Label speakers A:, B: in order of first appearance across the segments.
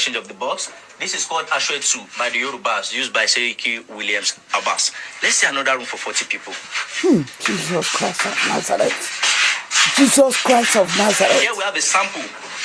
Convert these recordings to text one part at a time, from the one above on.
A: of the box. This is called Ashwetu by the Yorubas, used by Seriki Williams Abbas. Let's see another room for 40 people.
B: Jesus Christ of Nazareth. Jesus Christ of Nazareth.
A: Here we have a sample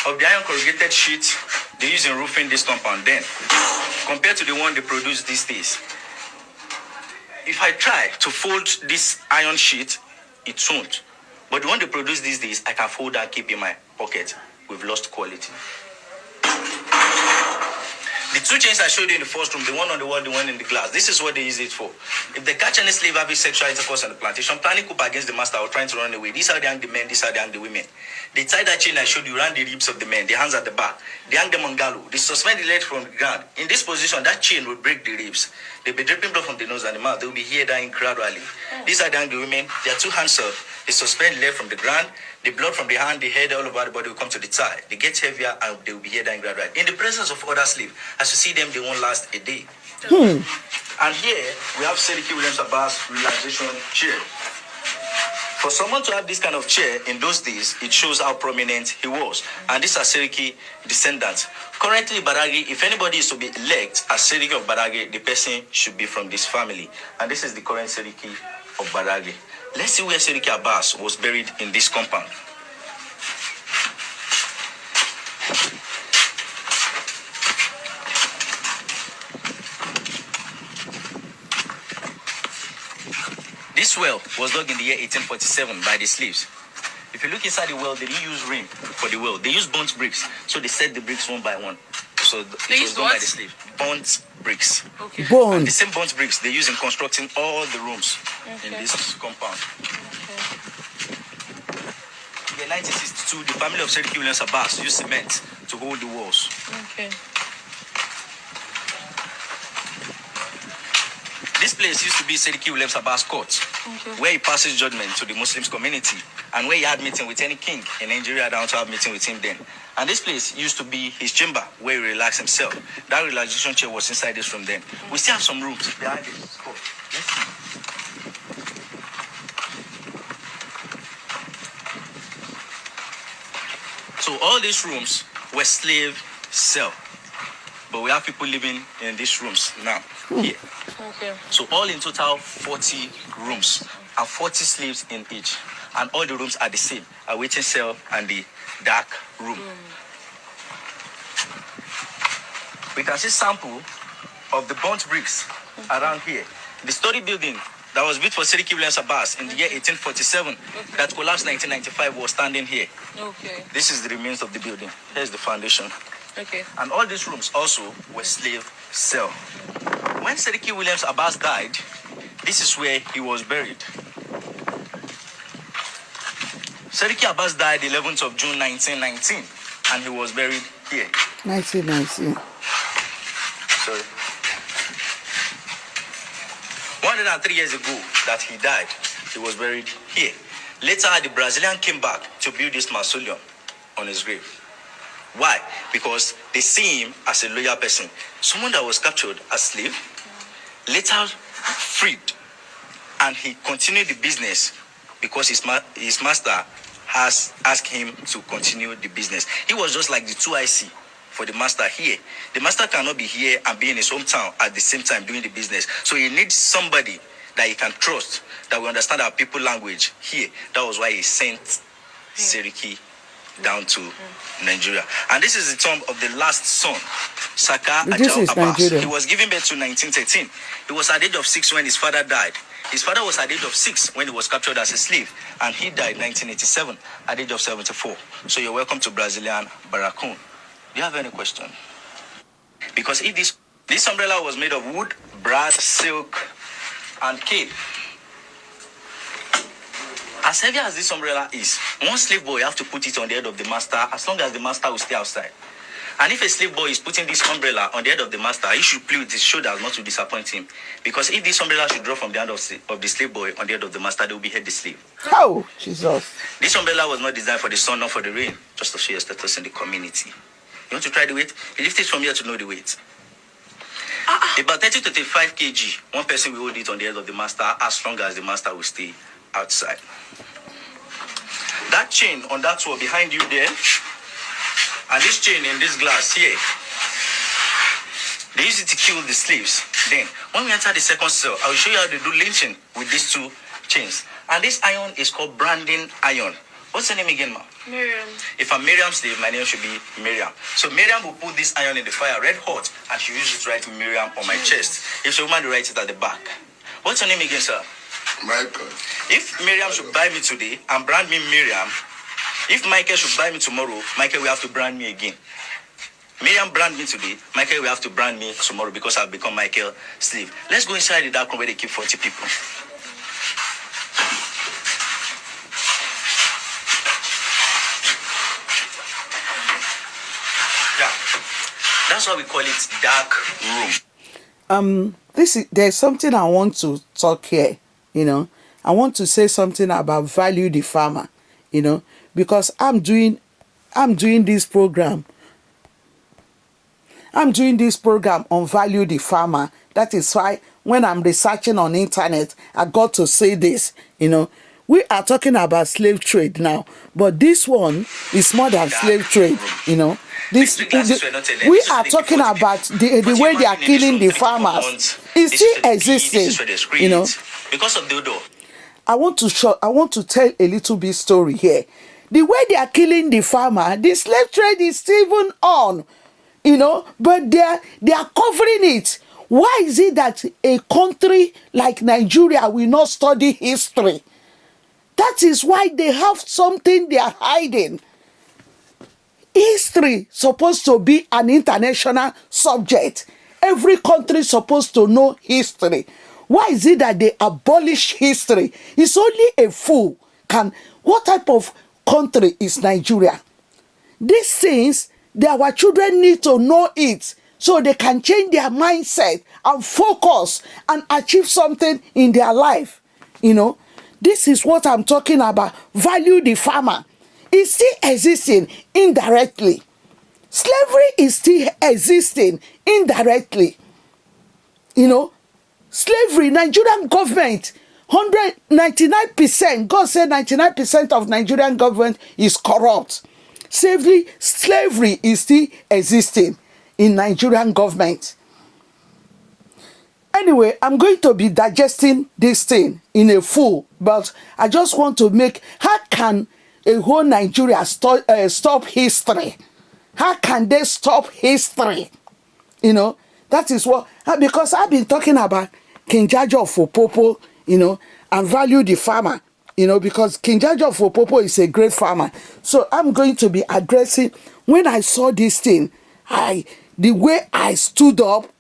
A: of the iron corrugated sheet they use in roofing this compound. Then, compared to the one they produce these days, if I try to fold this iron sheet, it won't. But the one they produce these days, I can fold and keep in my pocket. We've lost quality. The two chains I showed you in the first room, the one on the wall, the one in the glass, this is what they use it for. If they catch any slave having sexual intercourse on the plantation, planning coup against the master or trying to run away, this is how they hang the men, this is how they hang the women. They tie that chain I showed you around the ribs of the men, the hands at the back. They hang them on gallows. They suspend the legs from the ground. In this position, that chain will break the ribs. They'll be dripping blood from the nose and the mouth. They'll be here dying gradually. These are the women. Their two hands up. They suspend the leg from the ground. The blood from the hand, the head, all over the body will come to the thigh. They get heavier and they will be here dying gradually. In the presence of other slaves, as you see them, they won't last a day. And here, we have Seriki Williams Abbas relaxation chair. For someone to have this kind of chair in those days, it shows how prominent he was. And these are Seriki descendants. Currently, Baragi, if anybody is to be elected as Seriki of Baragi, the person should be from this family. And this is the current Seriki of Baragi. Let's see where Seriki Abbas was buried in this compound. This well was dug in the year 1847 by the slaves. If you look inside the well, they didn't use rain for the well. They used burnt bricks. So they set the bricks one by one. So it was done by the slaves. Burnt bricks.
B: Okay. Burnt.
A: The same burnt bricks they use in constructing all the rooms in this compound. In 1962, the family of Seriki Williams Abbas used cement to hold the walls.
C: Okay.
A: This place used to be Seriki Williams Abbas Court, where he passes judgment to the Muslims community and where he had meeting with any king in Nigeria down to have meeting with him then. And this place used to be his chamber where he relaxed himself. That relaxation chair was inside this room then. We still have some rooms behind this court. Let's see. So all these rooms were slave cell. But we have people living in these rooms now, here.
C: Okay.
A: So all in total, 40 rooms and 40 slaves in each. And all the rooms are the same, a waiting cell and the dark room. We can see sample of the burnt bricks around here. The story building that was built for Seriki Williams Abbas in the year 1847 that collapsed 1995 was standing here.
C: Okay.
A: This is the remains of the building. Here's the foundation.
C: Okay.
A: And all these rooms also were slave cell. When Seriki Williams Abbas died, this is where he was buried. Seriki Abbas died 11th of June 1919, and he was buried here.
B: 1919.
A: Sorry. 103 years ago that he died, he was buried here. Later, the Brazilian came back to build this mausoleum on his grave. Why? Because they see him as a loyal person. Someone that was captured as slave, later freed, and he continued the business because his master has asked him to continue the business. He was just like the 2IC for the master here. The master cannot be here and be in his hometown at the same time doing the business. So he needs somebody that he can trust, that will understand our people language here. That was why he sent Seriki down to Nigeria. And this is the tomb of the last son, Saka Ajao Abbas.
B: Nigeria.
A: He was given birth to 1913. He was at the age of 6 when his father died. His father was at the age of 6 when he was captured as a slave, and he died 1987 at the age of 74. So you're welcome to Brazilian Barracoon. Do you have any question? Because if this umbrella was made of wood, brass, silk, and cane. As heavy as this umbrella is, one slave boy have to put it on the head of the master as long as the master will stay outside. And if a slave boy is putting this umbrella on the head of the master, he should play with his shoulders not to disappoint him. Because if this umbrella should drop from the hand of the slave boy on the head of the master, they will behead the slave.
B: Oh, Jesus.
A: This umbrella was not designed for the sun, not for the rain, just to show your status in the community. You want to try the weight? You lift it from here to know the weight. About 30 to 35 kg, one person will hold it on the head of the master as long as the master will stay outside. That chain on that wall behind you there, and this chain in this glass here, use it to kill the slaves. Then, when we enter the second cell, I will show you how to do lynching with these two chains. And this iron is called branding iron. What's your name again, ma'am?
C: Miriam.
A: If I'm Miriam's slave, my name should be Miriam. So Miriam will put this iron in the fire, red hot, and she uses it to write Miriam on my chest. If she woman, to write it at the back. What's your name again, sir?
D: Michael.
A: If Miriam should buy me today and brand me Miriam, if Michael should buy me tomorrow, Michael will have to brand me again. Miriam brand me today, Michael will have to brand me tomorrow because I've become Michael's slave. Let's go inside the dark room where they keep 40 people. Yeah, that's why we call it dark room.
B: There's something I want to talk here, I want to say something about value the farmer, because I'm doing this program. I'm doing this program on value the farmer. That is why when I'm researching on internet, I got to say this, We are talking about slave trade now, but this one is more than slave trade, we are talking about the way they are killing the farmers. It's still existing,
A: Because of the odor.
B: I want to tell a little bit story here. The way they are killing the farmer, the slave trade is still even on, but they are covering it. Why is it that a country like Nigeria will not study history? That is why they have something they are hiding. History supposed to be an international subject. Every country is supposed to know history. Why is it that they abolish history? It's only a fool can. What type of country is Nigeria? These things, our children need to know it so they can change their mindset and focus and achieve something in their life. This is what I'm talking about. Value the farmer. It's still existing indirectly. Slavery is still existing indirectly. Slavery, Nigerian government, 199%, God said 99% of Nigerian government is corrupt. Slavery is still existing in Nigerian government. Anyway, I'm going to be digesting this thing in a full, but I just want to how can a whole Nigeria stop history? How can they stop history? That is what, because I've been talking about King Jaja of Opopo, and value the farmer, because King Jaja of Opopo is a great farmer. So I'm going to be addressing, when I saw this thing, the way I stood up,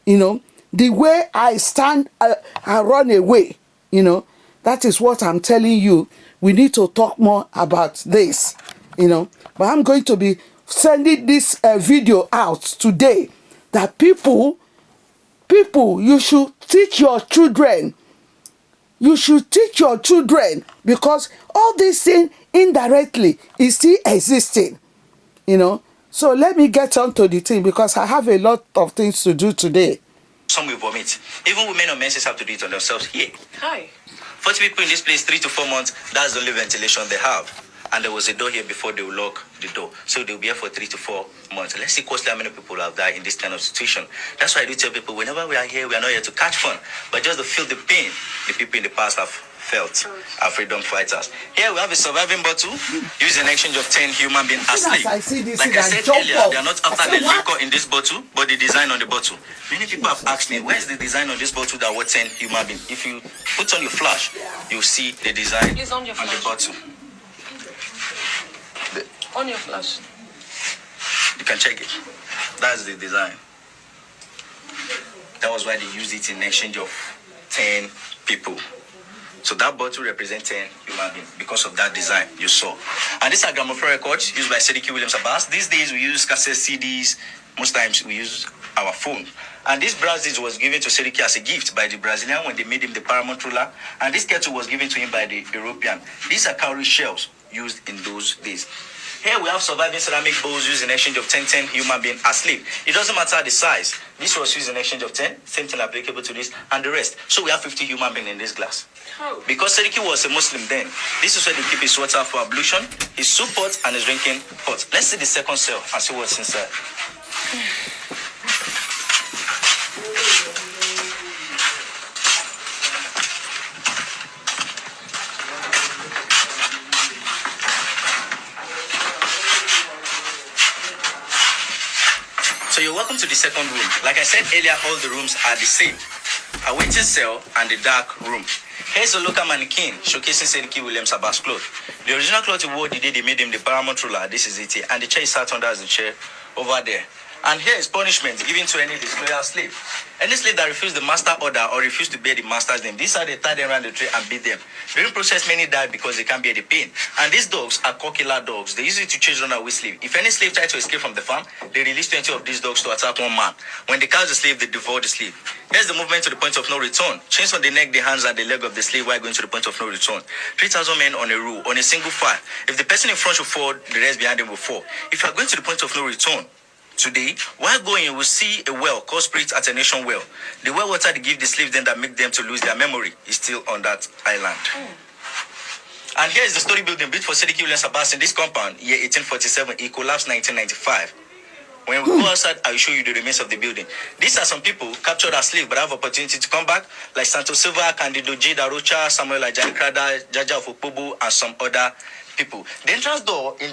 B: the way I stand, I run away, that is what I'm telling you. We need to talk more about this, but I'm going to be sending this video out today that people, you should teach your children. You should teach your children, because all these things indirectly is still existing, So let me get on to the thing, because I have a lot of things to do today.
A: Some will vomit. Even women or menses have to do it on themselves here.
C: Hi.
A: 40 people in this place, 3 to 4 months, that's the only ventilation they have. And there was a door here before they will lock the door. So they'll be here for 3 to 4 months. Let's see closely how many people have died in this kind of situation. That's why I do tell people, whenever we are here, we are not here to catch fun, but just to feel the pain the people in the past have felt, our freedom fighters. Here we have a surviving bottle used in exchange of 10 human beings asleep. Like I said earlier, they are not after the liquor in this bottle, but the design on the bottle. Many people have asked me, where's the design on this bottle that was 10 human beings? If you put on your flash, you'll see the design on the bottle.
C: On your flash.
A: You can check it. That's the design. That was why they used it in exchange of 10 people. So that bottle represents 10 human beings because of that design you saw. And these are gramophone records used by Sediki Williams Abbas. These days we use cassette CDs. Most times we use our phone. And this brass was given to Sediki as a gift by the Brazilian when they made him the paramount ruler. And this kettle was given to him by the European. These are cowrie shells used in those days. Here we have surviving ceramic bowls used in exchange of 10 human beings asleep. It doesn't matter the size. This was used in exchange of 10. Same thing applicable to this and the rest. So we have 50 human beings in this glass.
C: Oh.
A: Because Sediki was a Muslim then, this is where they keep his water for ablution, his soup pot, and his drinking pot. Let's see the second cell and see what's inside. So you're welcome to the second room. Like I said earlier, all the rooms are the same. A waiting cell and the dark room. Here's a local mannequin showcasing Sediki Williams Abbas cloth. The original cloth he wore the day they made him the paramount ruler. This is it here. And the chair he sat under as the chair over there. And here is punishment given to any disloyal slave. Any slave that refused the master order or refused to bear the master's name, these are they tie them around the tree and beat them. During process, many died because they can't bear the pain. And these dogs are killer dogs. They use it to chase runaway slave. If any slave tries to escape from the farm, they release 20 of these dogs to attack one man. When they catch the slave, they devour the slave. Here's the movement to the point of no return. Chains on the neck, the hands, and the leg of the slave while going to the point of no return. 3,000 men on a row, on a single file. If the person in front should fall, the rest behind them will fall. If you are going to the point of no return, today, while going, you will see a well called Spirit Attenuation Well. The well water they give the slaves then that make them to lose their memory is still on that island. And here is the story building built for Sediki Williams Abbas in this compound, year 1847. It collapsed 1995. When we go outside, I will show you the remains of the building. These are some people captured as slaves but have opportunity to come back, like Santos Silva, Candido J. Darocha, Samuel Ajay Krada, Jaja of Opobo, and some other people. The entrance door in